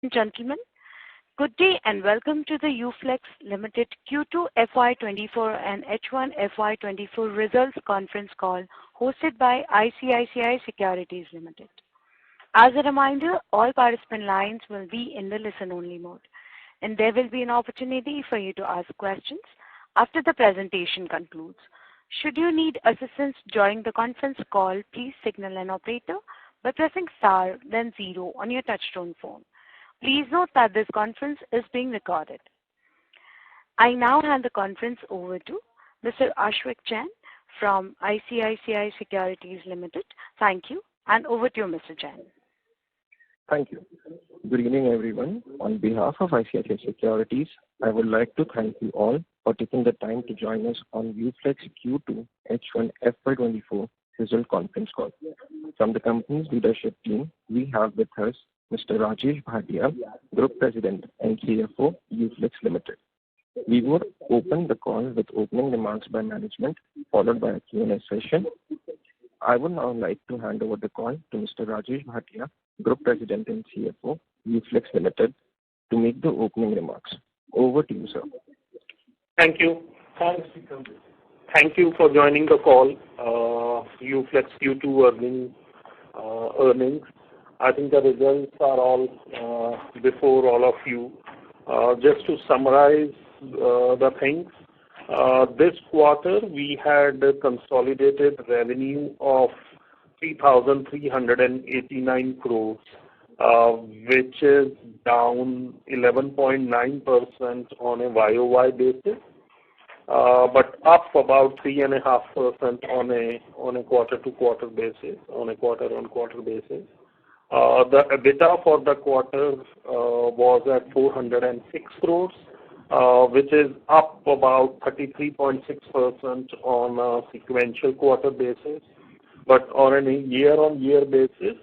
Gentlemen, good day and welcome to the UFLEX Limited Q2 FY24 and H1 FY24 results conference call hosted by ICICI Securities Limited. As a reminder, all participant lines will be in the listen-only mode, and there will be an opportunity for you to ask questions after the presentation concludes. Should you need assistance during the conference call, please signal an operator by pressing star then 0 on your touchtone phone. Please note that this conference is being recorded. I now hand the conference over to Mr. Ashwik Jain from ICICI Securities Limited. Thank you, and over to you, Mr. Jain. Thank you. Good evening, everyone. On behalf of ICICI Securities, I would like to thank you all for taking the time to join us on UFLEX Q2 H1 FY24 result conference call. From the company's leadership team, we have with us Mr. Rajesh Bhatia, Group President and CFO, UFLEX Limited. We would open the call with opening remarks by management, followed by a Q&A session. I would now like to hand over the call to Mr. Rajesh Bhatia, Group President and CFO, UFLEX Limited, to make the opening remarks. Over to you, sir. Thank you. Thank you for joining the call. UFLEX Q2 earnings. I think the results are all before all of you. Just to summarize the things, this quarter we had a consolidated revenue of 3,389 crores, which is down 11.9% on a YOY basis, but up about 3.5% on a quarter-to-quarter basis, on a quarter-on-quarter basis. The EBITDA for the quarter was at 406 crores, which is up about 33.6% on a sequential quarter basis. But on a year-on-year basis,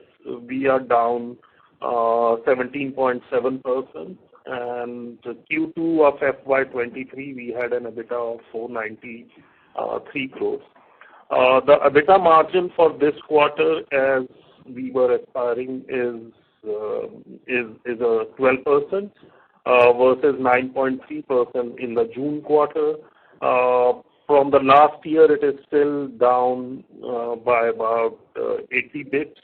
we are down 17.7%. And Q2 of FY23, we had an EBITDA of 493 crores. The EBITDA margin for this quarter, as we were aspiring, is 12% versus 9.3% in the June quarter. From the last year, it is still down by about 80 bits.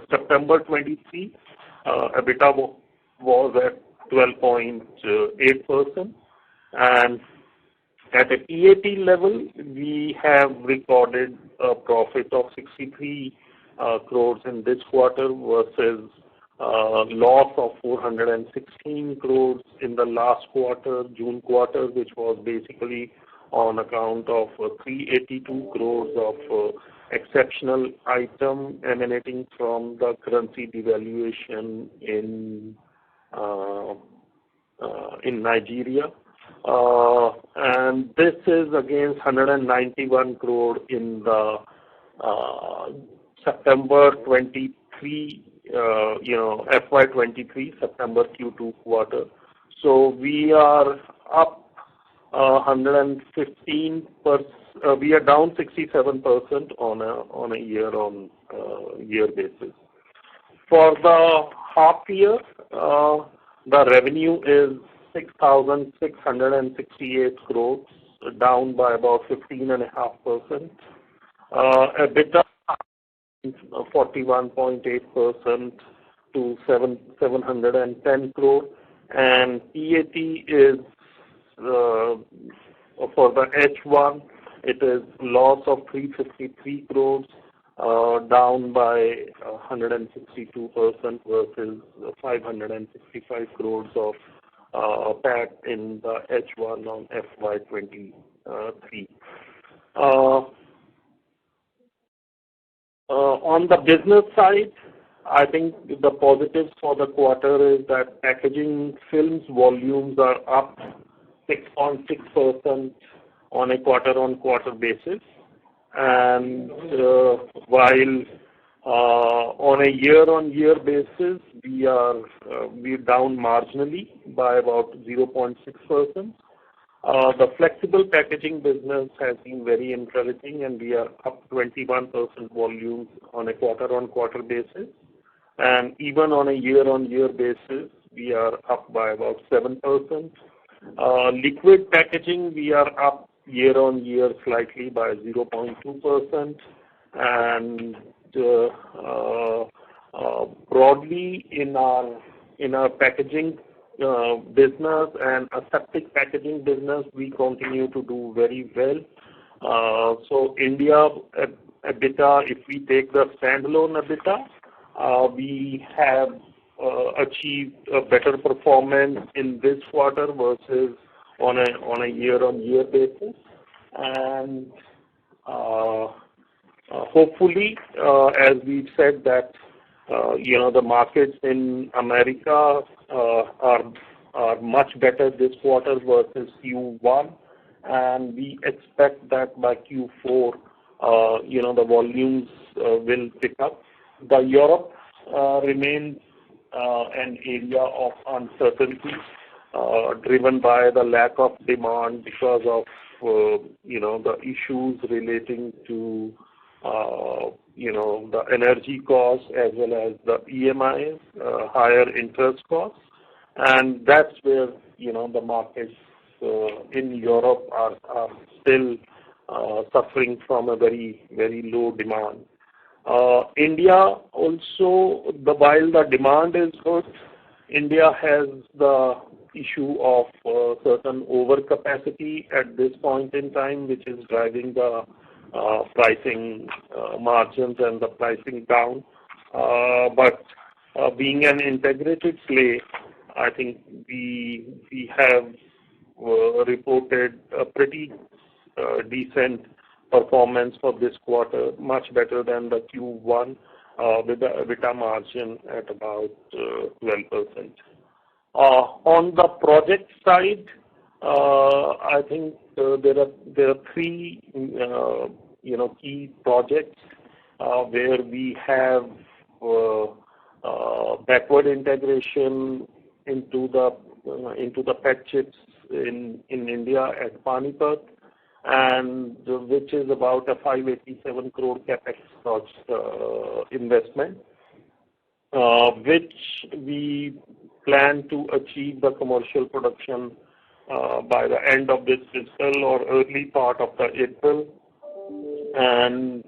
September 23, EBITDA was at 12.8%, and at a PAT level, we have recorded a profit of 63 crores in this quarter versus loss of 416 crores in the last quarter, June quarter, which was basically on account of 382 crores of exceptional item emanating from the currency devaluation in Nigeria. And this is against 191 crore in the September 23, FY23 September Q2 quarter. So we are up 115%. We are down 67% on a year-on-year basis. For the half year, the revenue is 6,668 crores, down by about 15.5%. EBITDA 41.8% to 710 crore, and PAT is for the H1 it is loss of 353 crores, down by 162% versus 565 crores of PAT in the H1 on FY23. On the business side, I think the positives for the quarter is that packaging films volumes are up 6.6% on a quarter-on-quarter basis, and while on a year-on-year basis we're down marginally by about 0.6%. The flexible packaging business has been very encouraging, and we are up 21% volumes on a quarter-on-quarter basis. and even on a year-on-year basis, we are up by about 7%. Liquid packaging, we are up year-on-year slightly by 0.2%, and broadly in our packaging business and aseptic packaging business, we continue to do very well. So India EBITDA, if we take the standalone EBITDA, we have achieved a better performance in this quarter versus on a year-on-year basis, and hopefully, as we've said that the markets in America are much better this quarter versus Q1, and we expect that by Q4, the volumes will pick up. The Europe remains an area of uncertainty, driven by the lack of demand because of the issues relating to the energy costs as well as the EMIs, higher interest costs, and that's where the markets in Europe are still suffering from a very, very low demand. India also, while the demand is good, India has the issue of certain overcapacity at this point in time, which is driving the pricing margins and the pricing down. But being an integrated play, I think we have reported a pretty decent performance for this quarter, much better than the Q1, with the EBITDA margin at about 12%. On the project side, I think there are three key projects where we have backward integration into the PET chips in India at Panipat, and which is about a 587 crore capex investment, which we plan to achieve the commercial production by the end of this fiscal or early part of the April. And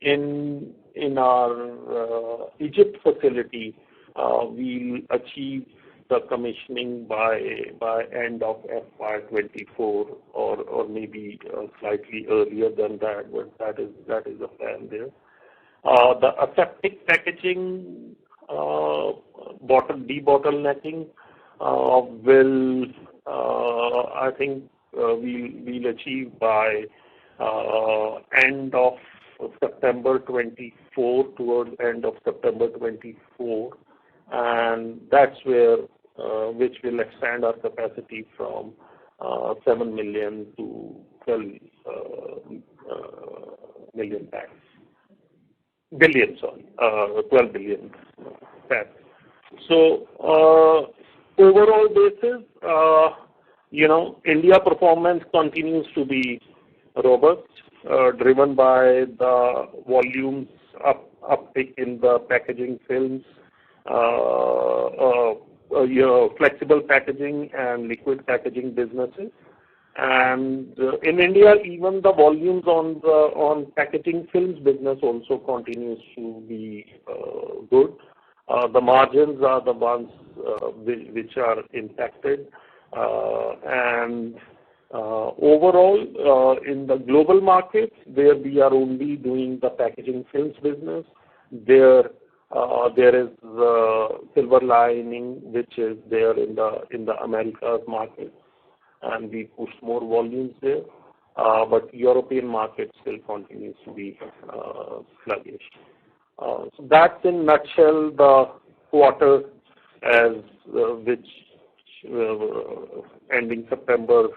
in our Egypt facility, we'll achieve the commissioning by end of FY24 or maybe slightly earlier than that, but that is the plan there. The aseptic packaging debottlenecking will I think we'll achieve by end of September 24, towards end of September 24, and that's where which will expand our capacity from 7 million to 12 million packs. 12 billion packs. So overall basis, India performance continues to be robust, driven by the volumes uptick in the packaging films, flexible packaging and liquid packaging businesses. And in India, even the volumes on packaging films business also continues to be good. The margins are the ones which are impacted. And overall, in the global markets, where we are only doing the packaging films business, there is silver lining, which is there in the Americas market, and we push more volumes there. But European market still continues to be sluggish. So that's in nutshell the quarter as which ending September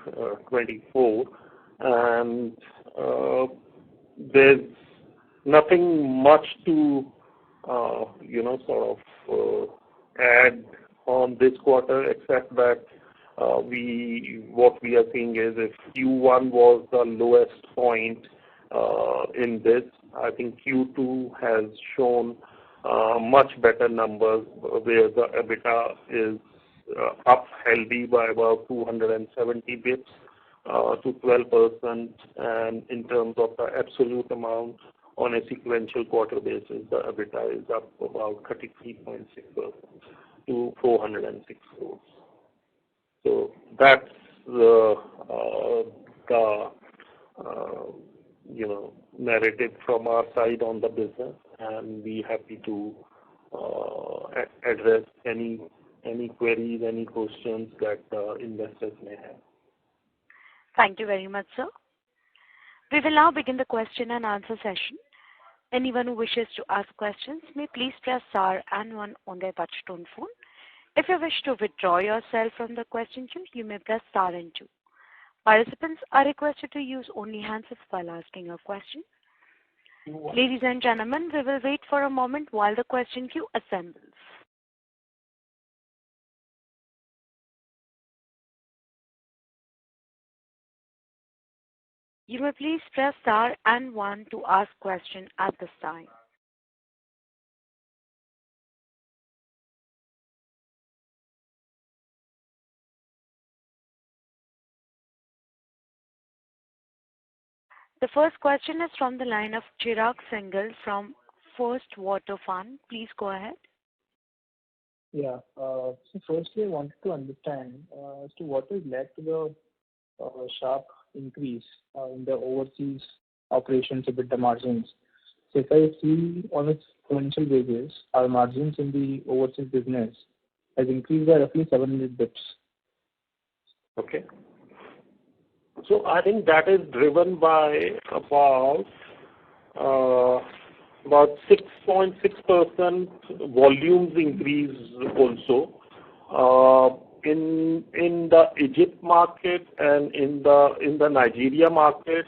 24, and there's nothing much to add on this quarter, except that what we are seeing is if Q1 was the lowest point in this, I think Q2 has shown much better numbers where the EBITDA is up healthy by about 270 bips to 12%, and in terms of the absolute amount on a sequential quarter basis, the EBITDA is up about 33.6% to 406 crores. So that's the narrative from our side on the business, and we happy to address any queries, any questions that investors may have. Thank you very much, sir. We will now begin the question and answer session. Anyone who wishes to ask questions may please press star and one on their touchtone phone. If you wish to withdraw yourself from the question queue, you may press star and two. Participants are requested to use only handsets while asking a question. Ladies and gentlemen, we will wait for a moment while the question queue assembles. You may please press star and one to ask question at this time. The first question is from the line of Chirag Singhal from First Water Fund. Please go ahead. Yeah. So firstly, I wanted to understand as to what has led to the sharp increase in the overseas operations EBITDA margins. So if I see on a sequential basis, our margins in the overseas business has increased by roughly 700 bits. Okay. So I think that is driven by about 6.6% volumes increase also. In the Egypt market and in the Nigeria market,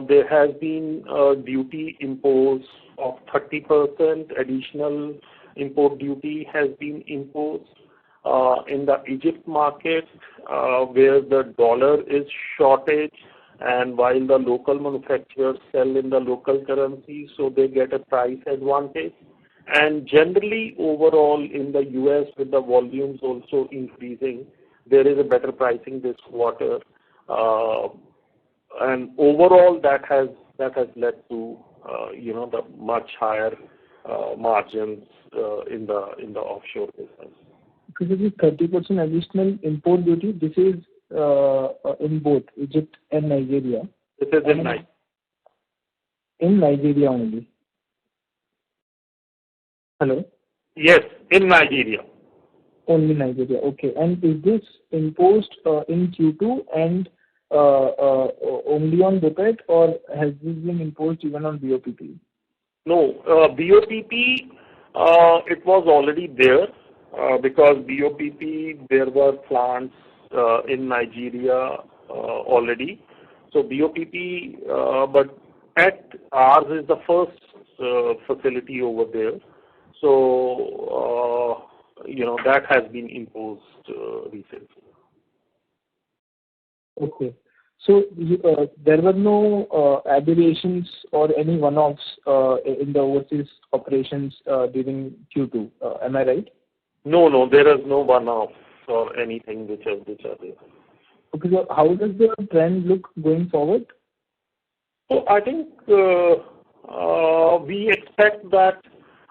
there has been a duty imposed of 30%. Additional import duty has been imposed. In the Egypt market, where the dollar is shortage, and while the local manufacturers sell in the local currency, so they get a price advantage. And generally, overall, in the U.S., with the volumes also increasing, there is a better pricing this quarter, and overall that has led to the much higher margins in the offshore business. Because this 30% additional import duty, this is in both Egypt and Nigeria. This is in Nigeria. In Nigeria only. Hello? Yes, in Nigeria. Only Nigeria. Okay. And is this imposed in Q2 and only on BOPET, or has this been imposed even on BOPP? No, BOPP, it was already there because BOPP, there were plants in Nigeria already. So BOPP, but at ours is the first facility over there. So, that has been imposed recently. Okay. So there were no aberrations or any one-offs in the overseas operations during Q2. Am I right? No, there is no one-off or anything which are there. Okay, so how does the trend look going forward? So I think we expect that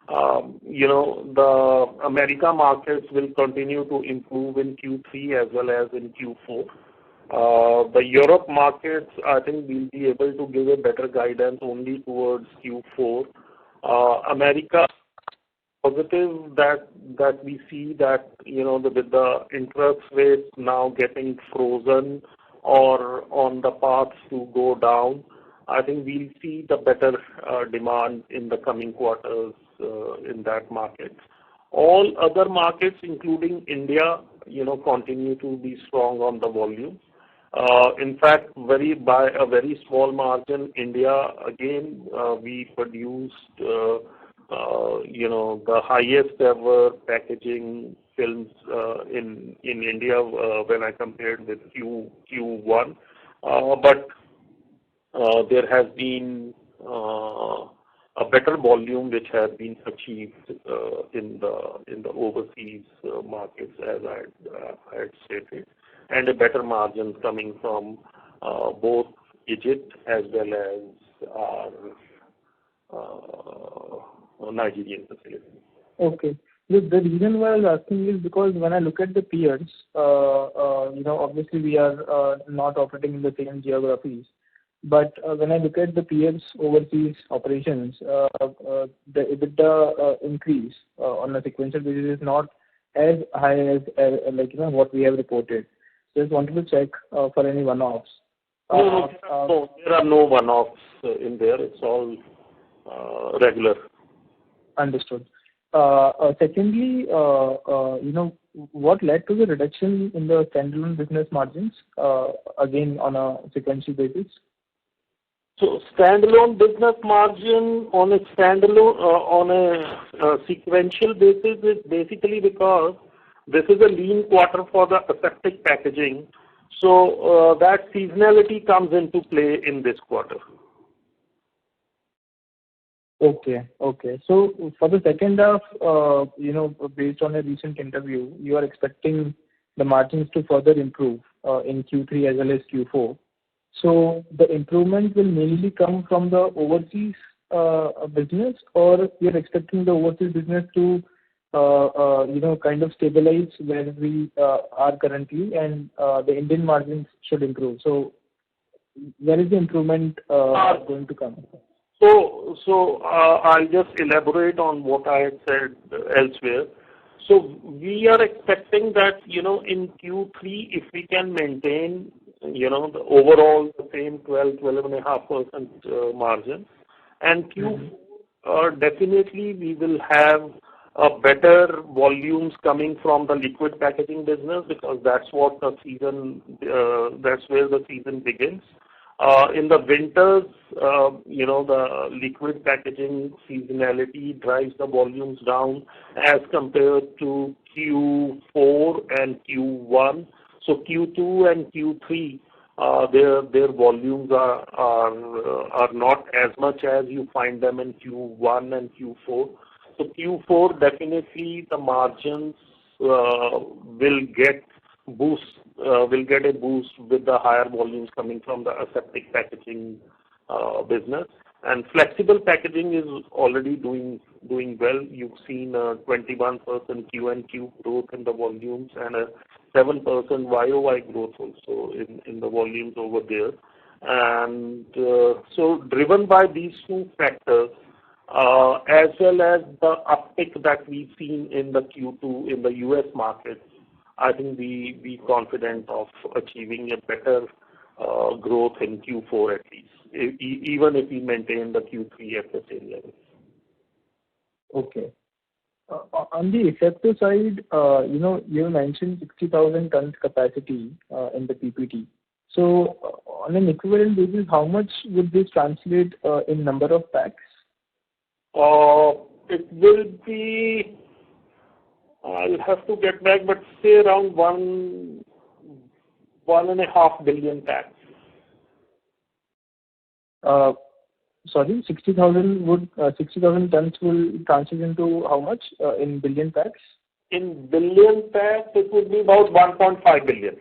the America markets will continue to improve in Q3 as well as in Q4. The Europe markets, I think we'll be able to give a better guidance only towards Q4. America, positive that we see that, with the interest rates now getting frozen or on the path to go down, I think we'll see the better demand in the coming quarters in that market. All other markets, including India, continue to be strong on the volume. In fact, by a very small margin, India, again, we produced, the highest ever packaging films in India when I compared with Q1. But there has been a better volume which has been achieved in the overseas markets, as I had stated, and a better margin coming from both Egypt as well as our Nigerian facility. Okay. The reason why I was asking is because when I look at the peers, obviously we are not operating in the same geographies. But when I look at the peers' overseas operations, the EBITDA increase on a sequential basis is not as high as what we have reported. Just wanted to check for any one-offs. No, there are no one-offs in there. It's all regular. Understood. Secondly, what led to the reduction in the standalone business margins, again on a sequential basis? So standalone business margin on a sequential basis is basically because this is a lean quarter for the aseptic packaging. So that seasonality comes into play in this quarter. Okay. So for the second half, based on a recent interview, you are expecting the margins to further improve in Q3 as well as Q4. So the improvement will mainly come from the overseas business, or you're expecting the overseas business to kind of stabilize where we are currently, and the Indian margins should improve. So where is the improvement going to come? So I'll just elaborate on what I had said elsewhere. So we are expecting that, in Q3, if we can maintain, the overall the same 12.5% margin, and Q4, definitely we will have better volumes coming from the liquid packaging business, because that's what the season, that's where the season begins. In the winters, the liquid packaging seasonality drives the volumes down as compared to Q4 and Q1. So Q2 and Q3, their volumes are not as much as you find them in Q1 and Q4. So Q4, definitely the margins will get a boost with the higher volumes coming from the aseptic packaging business. And flexible packaging is already doing well. You've seen a 21% Q&Q growth in the volumes and a 7% YOY growth also in the volumes over there. And so driven by these two factors, as well as the uptick that we've seen in the Q2 in the US market, I think we confident of achieving a better growth in Q4 at least, even if we maintain the Q3 at the same level. Okay. On the aseptic side, you mentioned 60,000 tons capacity in the PPT. So on an equivalent basis, how much would this translate in number of packs? It will be, I'll have to get back, but say around 1.5 billion packs. Sorry, 60,000 tons will translate into how much in billion packs? In billion packs, it would be about 1.5 billion.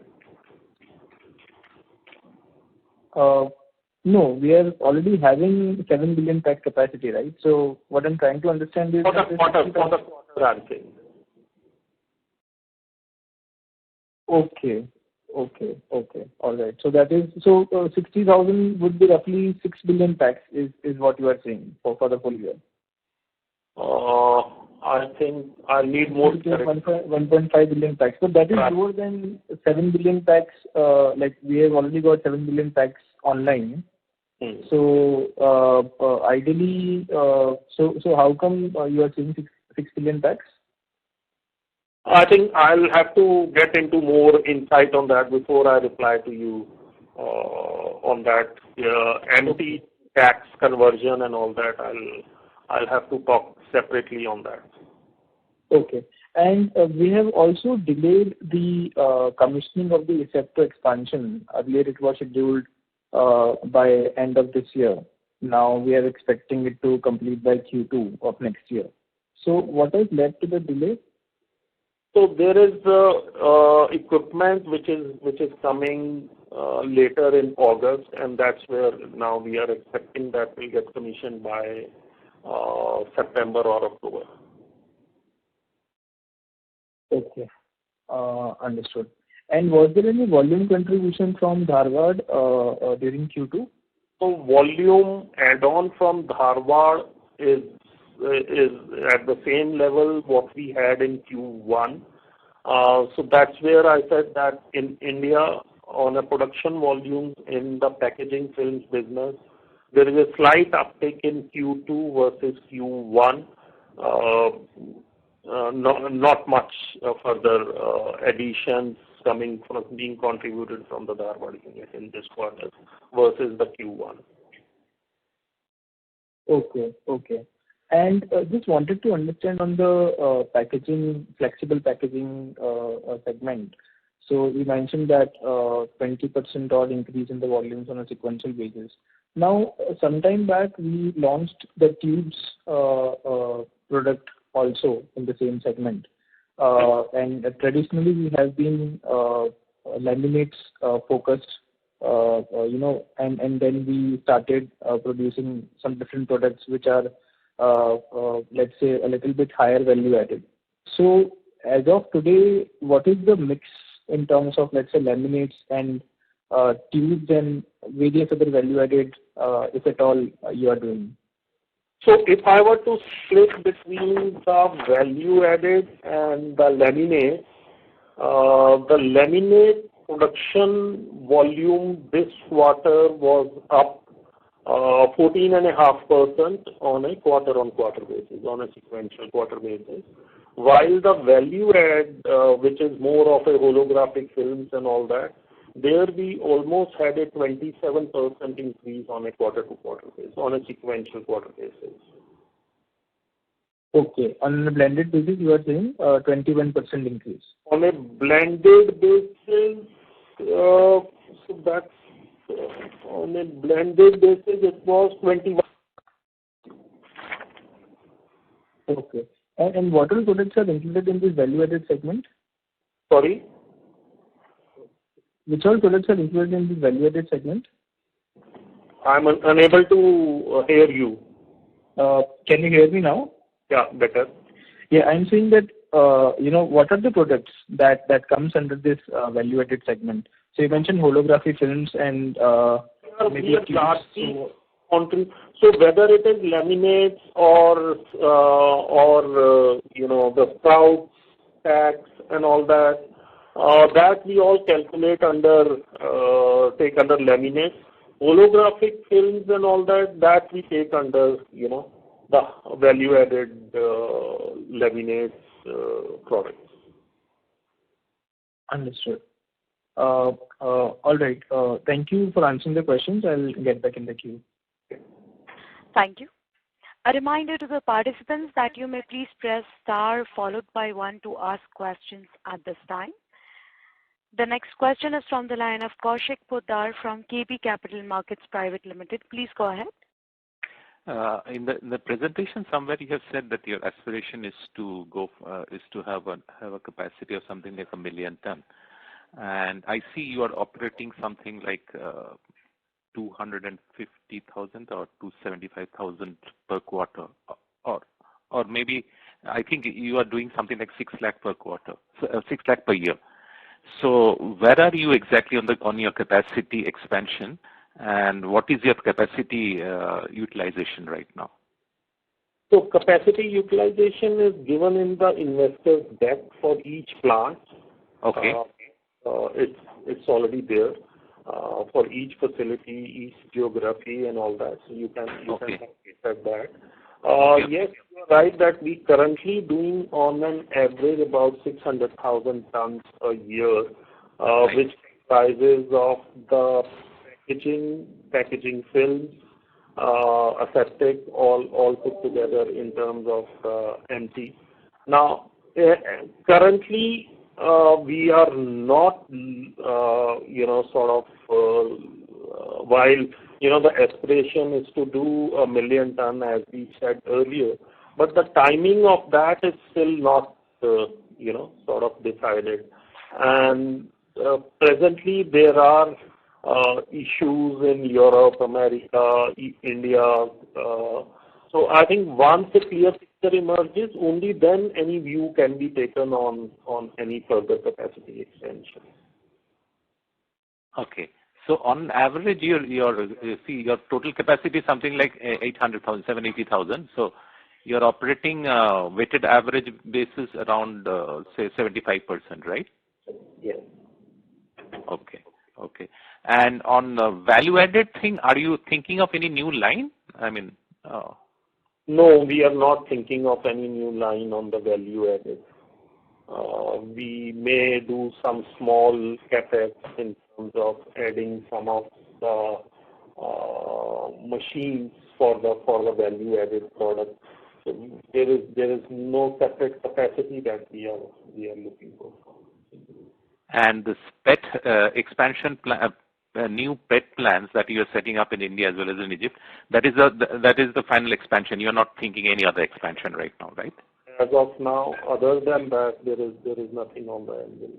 No, we are already having 7 billion pack capacity, right? So what I'm trying to understand is... For the quarter, I'm saying. Okay. All right. So that is 60,000 would be roughly 6 billion packs is what you are saying for the full year. I think I need more. 1.5 billion packs. So that is lower than 7 billion packs. Like we have already got 7 billion packs online. So ideally, so how come you are saying 6 billion packs? I think I'll have to get into more insight on that before I reply to you on that empty tax conversion and all that. I'll have to talk separately on that. Okay. And we have also delayed the commissioning of the aseptic expansion. Earlier it was scheduled by end of this year. Now we are expecting it to complete by Q2 of next year. So what has led to the delay? So there is equipment which is coming later in August, and that's where now we are expecting that will get commissioned by September or October. Okay, understood. And was there any volume contribution from Dharwad during Q2? So volume add-on from Dharwad is at the same level what we had in Q1. So that's where I said that in India, on a production volume in the packaging films business, there is a slight uptick in Q2 versus Q1. Not much further additions being contributed from the Dharwad unit in this quarter versus the Q1. Okay. And just wanted to understand on the flexible packaging segment. So you mentioned that 20% odd increase in the volumes on a sequential basis. Now, sometime back we launched the tubes product also in the same segment. And traditionally we have been laminates focused, and then we started producing some different products which are, let's say, a little bit higher value added. So as of today, what is the mix in terms of, let's say, laminates and tubes and various other value added, if at all, you are doing? So if I were to split between the value added and the laminate production volume this quarter was up 14.5% on a quarter-on-quarter basis, on a sequential quarter basis. While the value add, which is more of a holographic films and all that, there we almost had a 27% increase on a quarter-to-quarter basis, on a sequential quarter basis. Okay. On a blended basis, you are saying 21% increase. On a blended basis, on a blended basis, it was 21. Okay. And what all products are included in this value-added segment? Sorry? Which all products are included in this value-added segment? I'm unable to hear you. Can you hear me now? Yeah, better. Yeah, I'm saying that, what are the products that comes under this value-added segment? So you mentioned holography films and maybe so whether it is laminates or the sprouts, stacks and all that, that we all calculate take under laminates. Holographic films and all that we take under the value-added laminates products. Understood. All right. Thank you for answering the questions. I'll get back in the queue. Thank you. A reminder to the participants that you may please press star followed by 1 to ask questions at this time. The next question is from the line of Kaushik Poddar from KB Capital Markets Private Limited. Please go ahead. In the presentation somewhere you have said that your aspiration is to have a capacity of something like 1 million ton, and I see you are operating something like 250,000 or 275,000 per quarter, or maybe I think you are doing something like 6 lakh per quarter, 6 lakh per year. So where are you exactly on your capacity expansion, and what is your capacity utilization right now? So capacity utilization is given in the investor's deck for each plant. Okay. It's already there for each facility, each geography and all that. So you can at that. Yes, you are right that we currently doing on an average about 600,000 tons a year, which comprises of the packaging films, aseptic, all put together in terms of MT. Now, currently we are not, while the aspiration is to do 1 million ton, as we said earlier, but the timing of that is still not, sort of decided. And presently there are issues in Europe, America, India. So I think once a clear picture emerges, only then any view can be taken on any further capacity expansion. Okay. So on average, your total capacity is something like 800,000, 780,000. So your operating weighted average basis around say 75%, right? Yes. Okay. Okay. And on the value-added thing, are you thinking of any new line? I mean, no, we are not thinking of any new line on the value-added. We may do some small capex in terms of adding some of the machines for the value-added product. So there is no separate capacity that we are looking for. And this PET expansion plan, new PET plans that you are setting up in India as well as in Egypt, that is the final expansion. You are not thinking any other expansion right now, right? As of now, other than that, there is nothing on the anvil.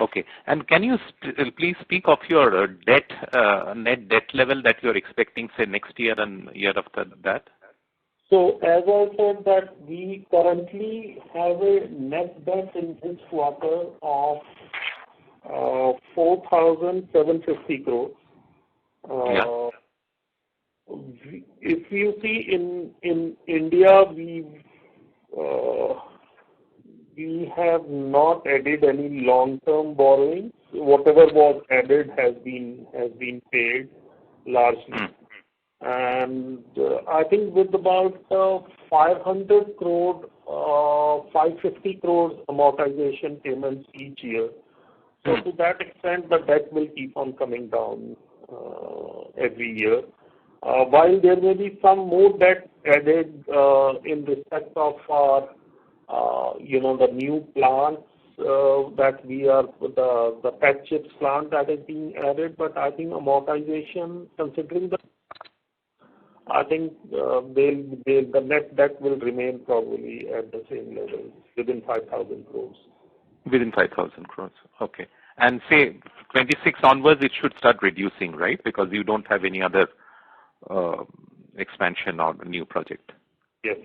Okay. And can you please speak of your debt, net debt level that you are expecting, say, next year and year after that? So as I said, that we currently have a net debt in this quarter of 4,750 crores. If you see in India, we have not added any long-term borrowings. Whatever was added has been paid largely. And I think with about 500 crore, 550 crores amortization payments each year. So to that extent, the debt will keep on coming down every year. While there may be some more debt added in respect of our, the new plants that we are, the PET chips plant that is being added, but I think amortization, considering I think the net debt will remain probably at the same level, within 5,000 crores. Within 5,000 crores. Okay. And say 26 onwards, it should start reducing, right? Because you don't have any other expansion or new project. Yes.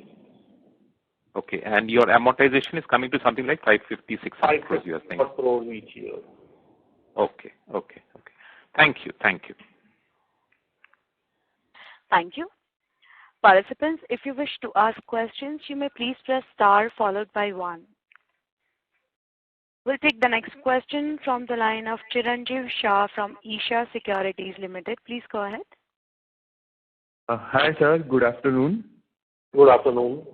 Okay. And your amortization is coming to something like 550, 600 crores, you are saying? 550 crores each year. Okay. Thank you. Thank you. Participants, if you wish to ask questions, you may please press star followed by 1. We'll take the next question from the line of Chiranjeev Shah from Isha Securities Limited. Please go ahead. Hi, sir. Good afternoon. Good afternoon.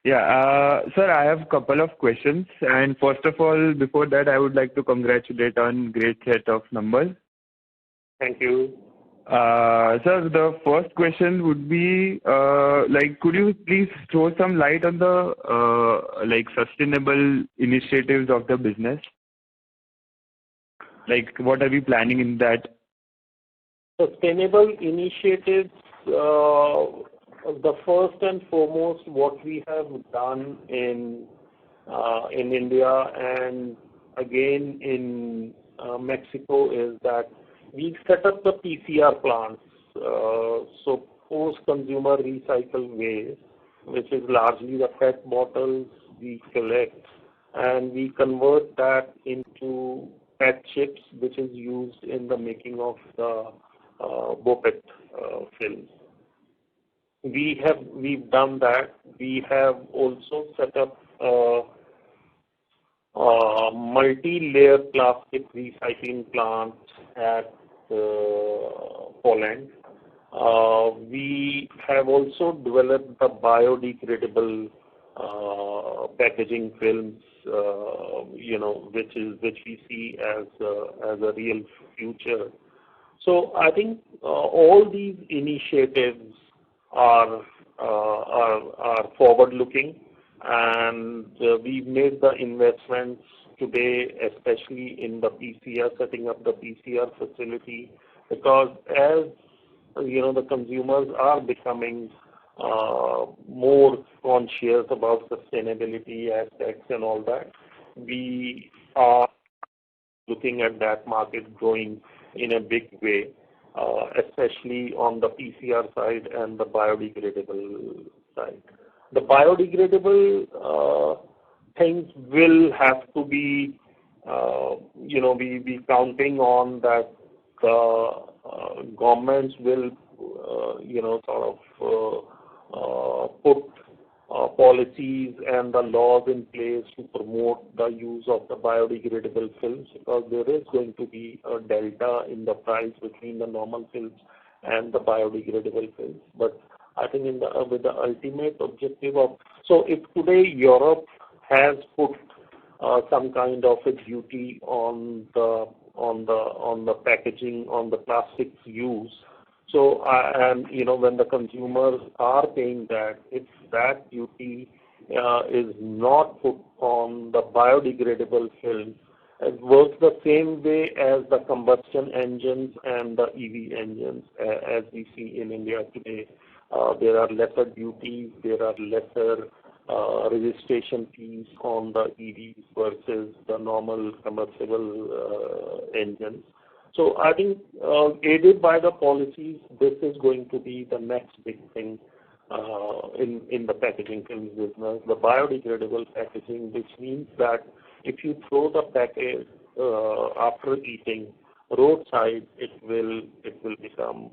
Yeah, sir, I have a couple of questions. And first of all, before that, I would like to congratulate on great set of numbers. Thank you. Sir, the first question would be, could you please throw some light on the, sustainable initiatives of the business? Like, what are we planning in that? Sustainable initiatives, the first and foremost, what we have done in India and again in Mexico is that we set up the PCR plants, so post-consumer recycle waste, which is largely the PET bottles we collect, and we convert that into PET chips, which is used in the making of the BOPET films. We've done that. We have also set up multi-layer plastic recycling plant at Poland. We have also developed the biodegradable packaging films, which we see as a real future. So I think all these initiatives are forward-looking, and we've made the investments today, especially in the PCR, setting up the PCR facility, because as the consumers are becoming more conscious about sustainability aspects and all that, we are looking at that market growing in a big way, especially on the PCR side and the biodegradable side. The biodegradable things will have to be, we counting on that the governments will, put policies and the laws in place to promote the use of the biodegradable films, because there is going to be a delta in the price between the normal films and the biodegradable films. But I think with the ultimate objective of, so if today Europe has put some kind of a duty on the packaging, on the plastics use. So, when the consumers are paying that, if that duty is not put on the biodegradable film, it works the same way as the combustion engines and the EV engines, as we see in India today. There are lesser duties, there are lesser registration fees on the EVs versus the normal combustible engines. So I think aided by the policies, this is going to be the next big thing in the packaging films business, the biodegradable packaging, which means that if you throw the packet after eating roadside, it will become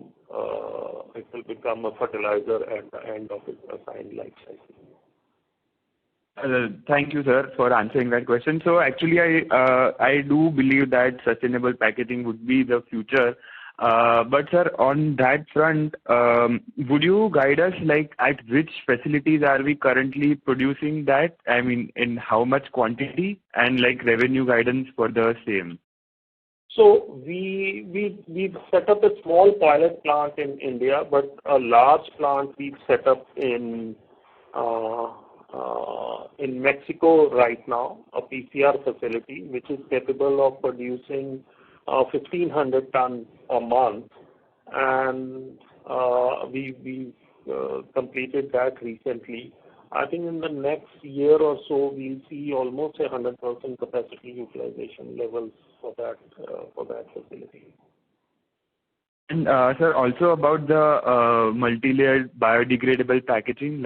a fertilizer at the end of its assigned life cycle. Thank you, sir, for answering that question. So actually, I do believe that sustainable packaging would be the future. But sir, on that front, would you guide us at which facilities are we currently producing that? I mean, in how much quantity and revenue guidance for the same? So we've set up a small pilot plant in India, but a large plant we've set up in Mexico right now, a PCR facility, which is capable of producing 1,500 tons a month, and we completed that recently. I think in the next year or so, we'll see almost 100% capacity utilization levels for that facility. And sir, also about the multi-layered biodegradable packaging,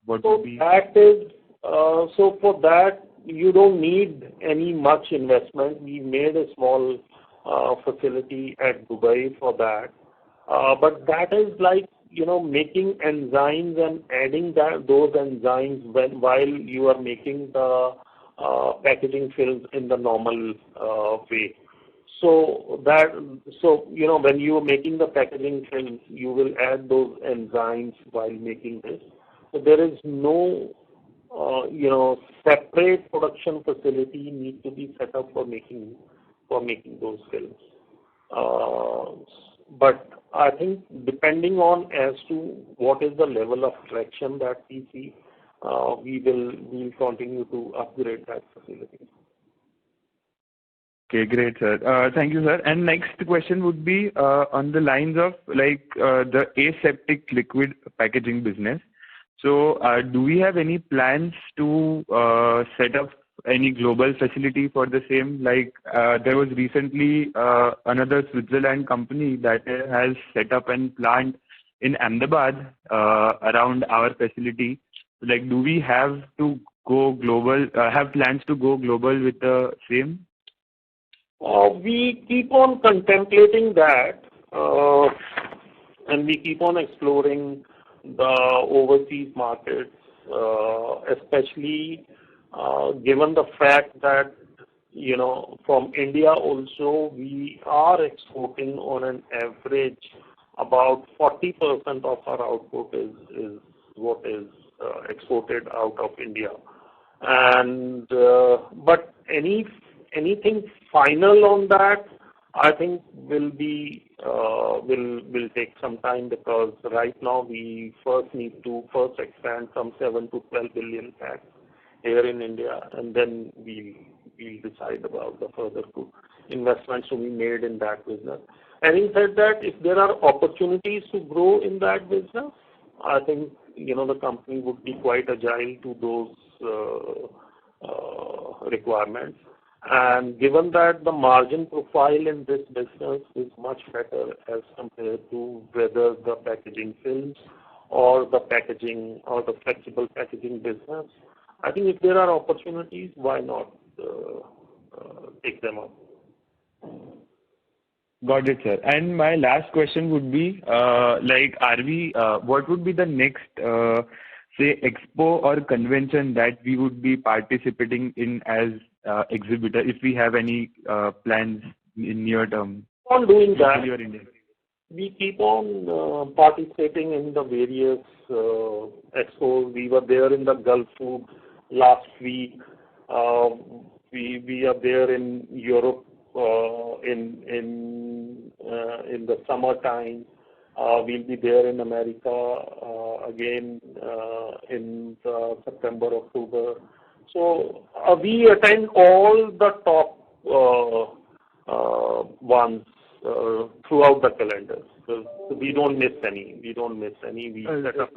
what would be? That is, so for that, you don't need any much investment. We made a small facility at Dubai for that. But that is making enzymes and adding those enzymes while you are making the packaging films in the normal way. So when you are making the packaging films, you will add those enzymes while making this. So there is no separate production facility need to be set up for making those films. But I think depending on as to what is the level of traction that we see, we'll continue to upgrade that facility. Okay, great, sir. Thank you, sir. And next question would be on the lines of the aseptic liquid packaging business. So do we have any plans to set up any global facility for the same? There was recently another Switzerland company that has set up a plant in Ahmedabad around our facility. Do we have to go global? Have plans to go global with the same? We keep on contemplating that, and we keep on exploring the overseas markets, especially given the fact that, from India also, we are exporting on an average about 40% of our output is what is exported out of India. And but anything final on that, I think will take some time, because right now we need to expand from 7 to 12 billion packs here in India, and then we'll decide about the further investments to be made in that business. Having said that, if there are opportunities to grow in that business, I think the company would be quite agile to those requirements. And given that the margin profile in this business is much better as compared to whether the packaging films or the packaging or the flexible packaging business, I think if there are opportunities, why not take them up? Got it, sir. And my last question would be, what would be the next, say, expo or convention that we would be participating in as exhibitor, if we have any plans in near term? On doing that, India. We keep on participating in the various expos. We were there in the Gulf Food last week. We are there in Europe in the summertime. We'll be there in America again in September, October. So we attend all the top ones throughout the calendar. So we don't miss any. We set up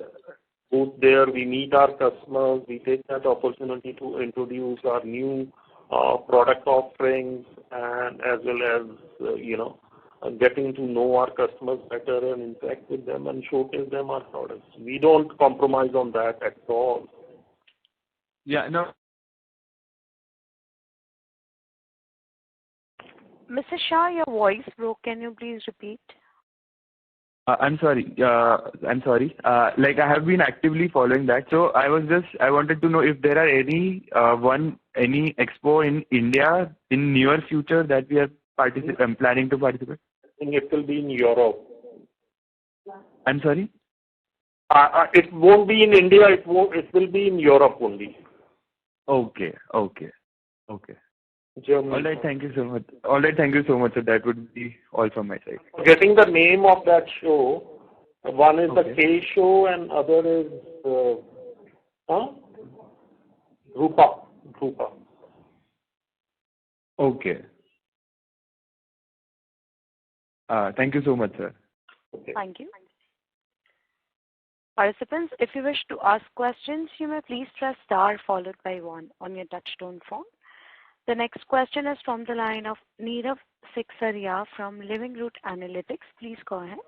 booth there. We meet our customers. We take that opportunity to introduce our new product offerings, and as well as getting to know our customers better and interact with them and showcase them our products. We don't compromise on that at all. Yeah, no. Mr. Shah, your voice broke. Can you please repeat? I'm sorry. I have been actively following that. So I wanted to know if there are any expo in India in near future that we are planning to participate. I think it will be in Europe. I'm sorry. It won't be in India. It will be in Europe only. Okay. Germany. All right. Thank you so much. So that would be all from my side. Getting the name of that show. One is the K show and other is Drupa. Okay. Thank you so much, sir. Okay. Thank you. Participants, if you wish to ask questions, you may please press star followed by 1 on your touchtone phone. The next question is from the line of Nirav Siksaria from Living Root Analytics. Please go ahead.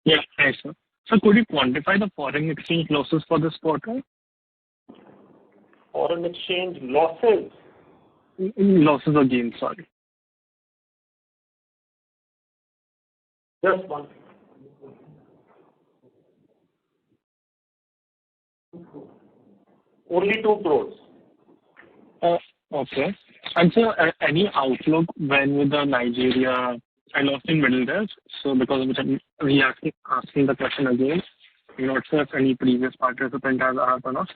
Yeah, hi, sir. So could you quantify the foreign exchange losses for this quarter? Foreign exchange losses? Losses or gains, sorry. Just one. Only 2 crores. Okay. And so any outlook when with the Nigeria, I lost in middle there, so because of which I'm asking the question again. I'm not sure if any previous participant has asked or not.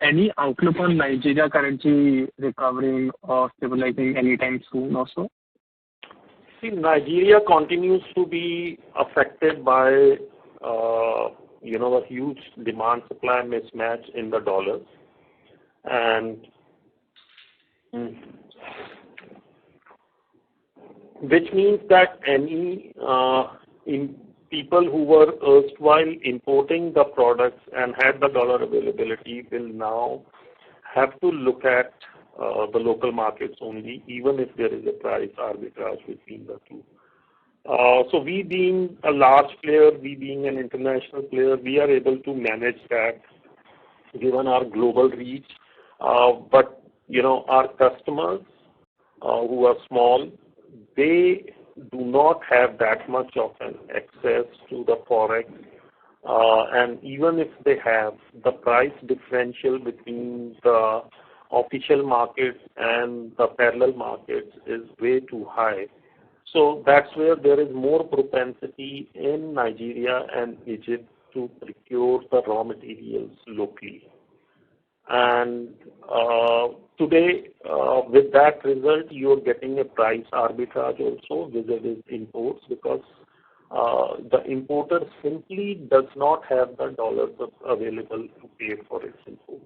Any outlook on Nigeria currency recovering or stabilizing anytime soon or so? See, Nigeria continues to be affected by a huge demand-supply mismatch in the dollars, and which means that any people who were erstwhile importing the products and had the dollar availability will now have to look at the local markets only, even if there is a price arbitrage between the two. So we being a large player, we being an international player, we are able to manage that given our global reach. But our customers who are small, they do not have that much of an access to the forex, and even if they have, the price differential between the official markets and the parallel markets is way too high. So that's where there is more propensity in Nigeria and Egypt to procure the raw materials locally. And today, with that result, you are getting a price arbitrage also vis-a-vis imports, because the importer simply does not have the dollars available to pay for its imports.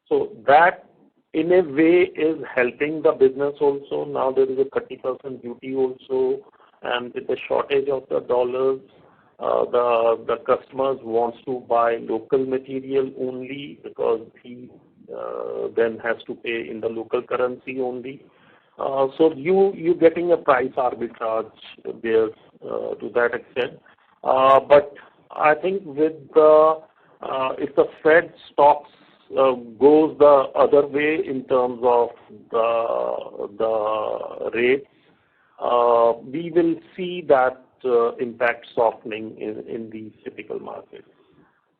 So that in a way is helping the business also. Now there is a 30% duty also, and with the shortage of the dollars, the customers wants to buy local material only because he then has to pay in the local currency only. So you getting a price arbitrage there to that extent. But I think with the if the Fed stocks goes the other way in terms of the rates, we will see that impact softening in these typical markets.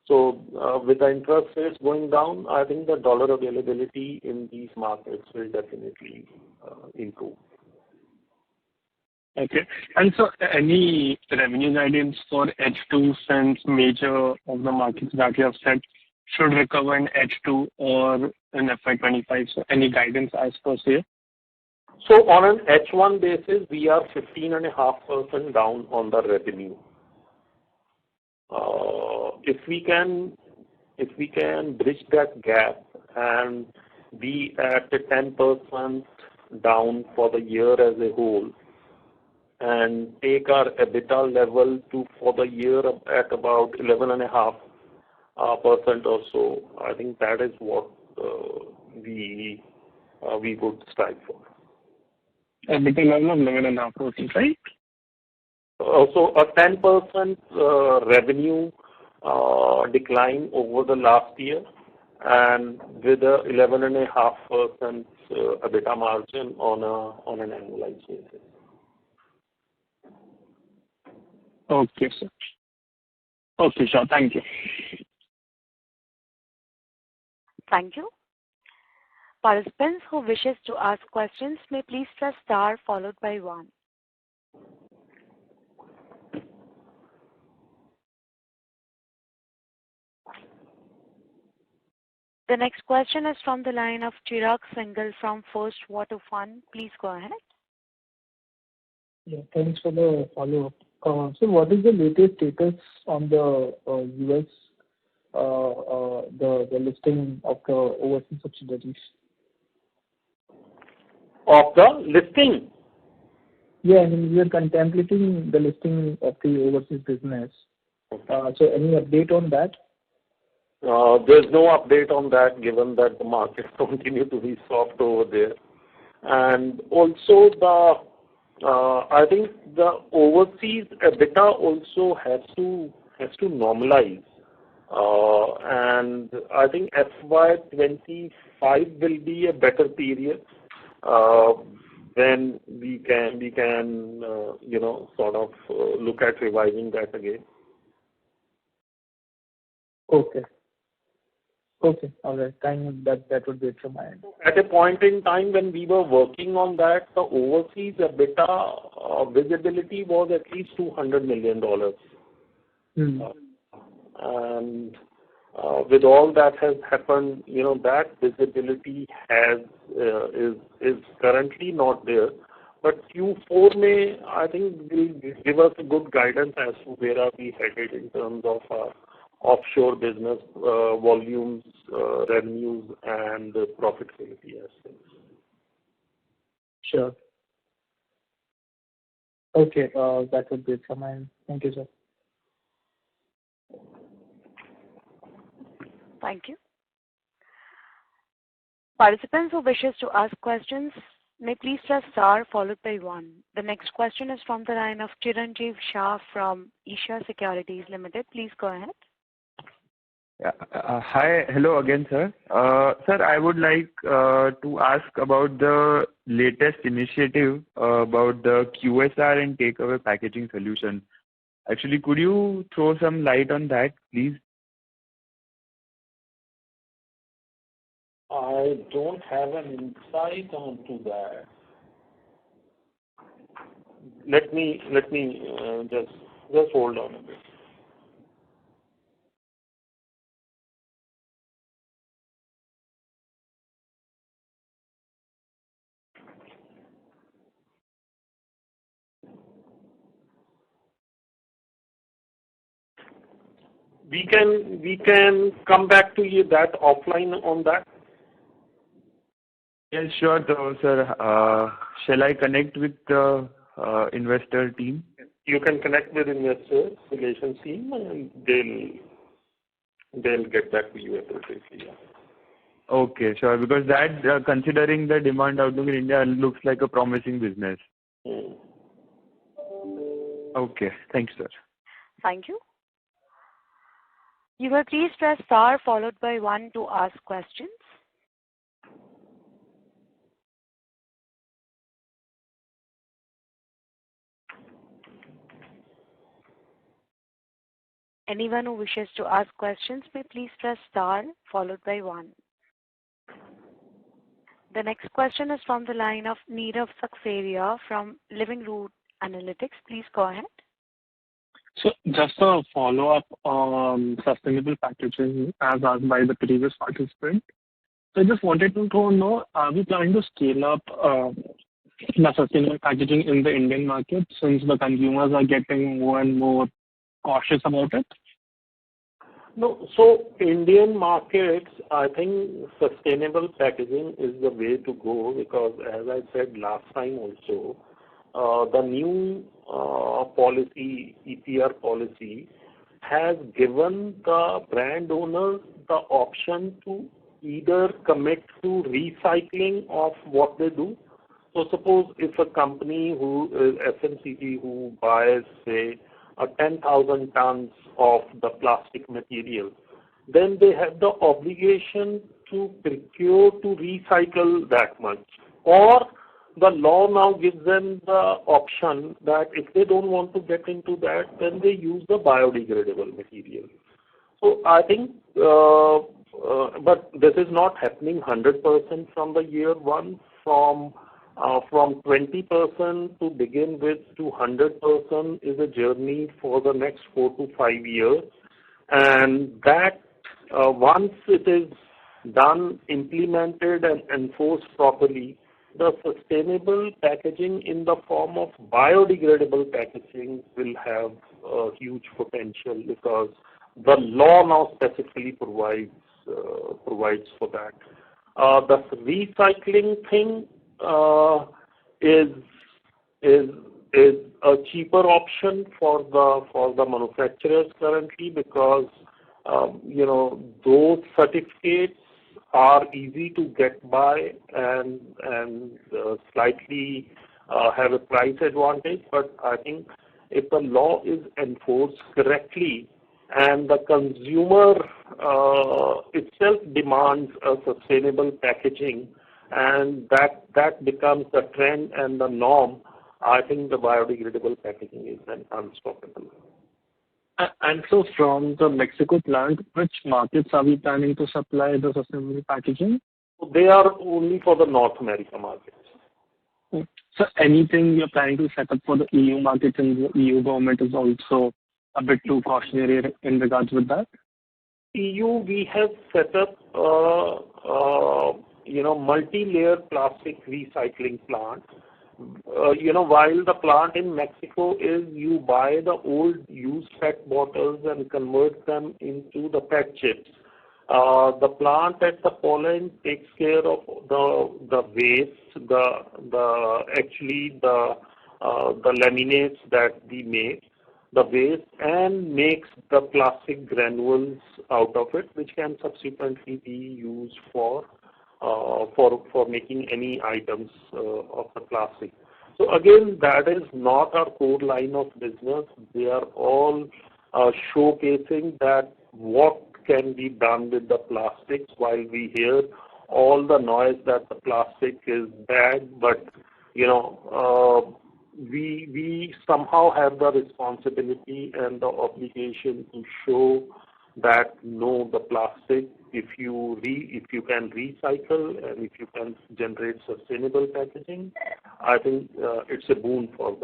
So with the interest rates going down, I think the dollar availability in these markets will definitely improve. Okay. And so any revenue guidance for H2 since major of the markets that you have said should recover in H2 or in FY25? So any guidance as per se? So on an H1 basis, we are 15.5% down on the revenue. If we can bridge that gap and be at 10% down for the year as a whole, and take our EBITDA level to for the year at about 11.5% or so, I think that is what we would strive for. EBITDA level of 11.5%, right? So a 10% revenue decline over the last year, and with a 11.5% EBITDA margin on an annualized basis. Okay, sir. Okay, sure. Thank you. Thank you. Participants who wishes to ask questions may please press star followed by 1. The next question is from the line of Chirag Singhal from First Water Fund. Please go ahead. Yeah, thanks for the follow-up. So what is the latest status on the US, the listing of the overseas subsidiaries? Of the listing? Yeah, I mean, we are contemplating the listing of the overseas business. So any update on that? There's no update on that, given that the markets continue to be soft over there. And also I think the overseas EBITDA also has to normalize. And I think FY25 will be a better period when we can sort of look at revising that again. Okay. Okay. All right. That would be it from my end. At a point in time when we were working on that, the overseas EBITDA visibility was at least $200 million. And with all that has happened, that visibility is currently not there. But Q4 may, I think, will give us a good guidance as to where are we headed in terms of offshore business volumes, revenues, and profitability as well. Sure. Okay. That would be it from my end. Thank you, sir. Thank you. Participants who wishes to ask questions may please press star followed by 1. The next question is from the line of Chiranjeev Shah from Isha Securities Limited. Please go ahead. Hi. Hello again, sir. Sir, I would like to ask about the latest initiative about the QSR and takeaway packaging solution. Actually, could you throw some light on that, please? I don't have an insight onto that. Let me just hold on a bit. We can come back to you that offline on that. Yes, sure. So, sir, shall I connect with the investor team? You can connect with investor relations team, and they'll get back to you appropriately. Yeah. Okay, sure. Because that, considering the demand outlook in India, looks like a promising business. Okay. Thanks, sir. Thank you. You may please press star followed by 1 to ask questions. Anyone who wishes to ask questions may please press star followed by 1. The next question is from the line of Nirav Saksaria from Living Root Analytics. Please go ahead. So just a follow-up on sustainable packaging as asked by the previous participant. So I just wanted to know, are we planning to scale up the sustainable packaging in the Indian market since the consumers are getting more and more cautious about it? No, so Indian markets, I think sustainable packaging is the way to go because, as I said last time also, the new policy, EPR policy, has given the brand owners the option to either commit to recycling of what they do. So suppose if a company who is FMCG who buys, say, 10,000 tons of the plastic material, then they have the obligation to procure to recycle that much. Or the law now gives them the option that if they don't want to get into that, then they use the biodegradable material. So I think, but this is not happening 100% from the year one. From 20% to begin with to 100% is a journey for the next 4 to 5 years. And that once it is done, implemented and enforced properly, the sustainable packaging in the form of biodegradable packaging will have a huge potential because the law now specifically provides for that. The recycling thing is a cheaper option for the manufacturers currently because those certificates are easy to get by and slightly have a price advantage. But I think if the law is enforced correctly and the consumer itself demands a sustainable packaging, and that becomes the trend and the norm, I think the biodegradable packaging is then unstoppable. And so from the Mexico plant, which markets are we planning to supply the sustainable packaging? They are only for the North America markets. So anything you're planning to set up for the EU market, and the EU government is also a bit too cautionary in regards with that? EU, we have set up multi-layer plastic recycling plant. While the plant in Mexico is you buy the old used PET bottles and convert them into the PET chips. The plant at the Poland takes care of the waste, the laminates that we make, the waste, and makes the plastic granules out of it, which can subsequently be used for making any items of the plastic. So again, that is not our core line of business. They are all showcasing that what can be done with the plastics, while we hear all the noise that the plastic is bad, but we somehow have the responsibility and the obligation to show that no, the plastic, if you can recycle and if you can generate sustainable packaging, I think it's a boon for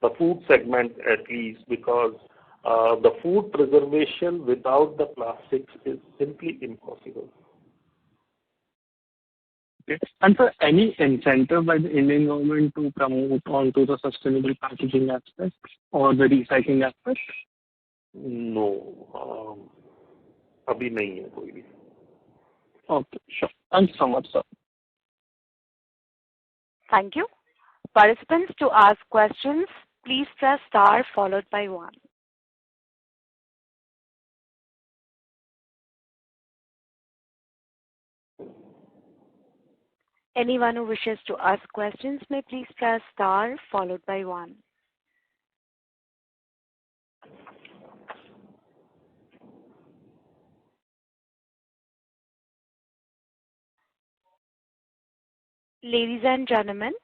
the food segment at least, because the food preservation without the plastics is simply impossible. Okay. And for any incentive by the Indian government to promote onto the sustainable packaging aspect or the recycling aspect? No, अभी नहीं है कोई भी. Okay, sure. Thank you so much, sir. Thank you. Participants, to ask questions, please press star followed by 1. Anyone who wishes to ask questions may please press star followed by 1. Ladies and gentlemen,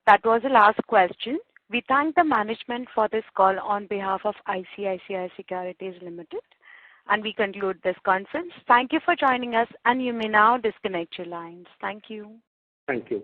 that was the last question. We thank the management for this call on behalf of ICICI Securities Limited, and we conclude this conference. Thank you for joining us, and you may now disconnect your lines. Thank you. Thank you.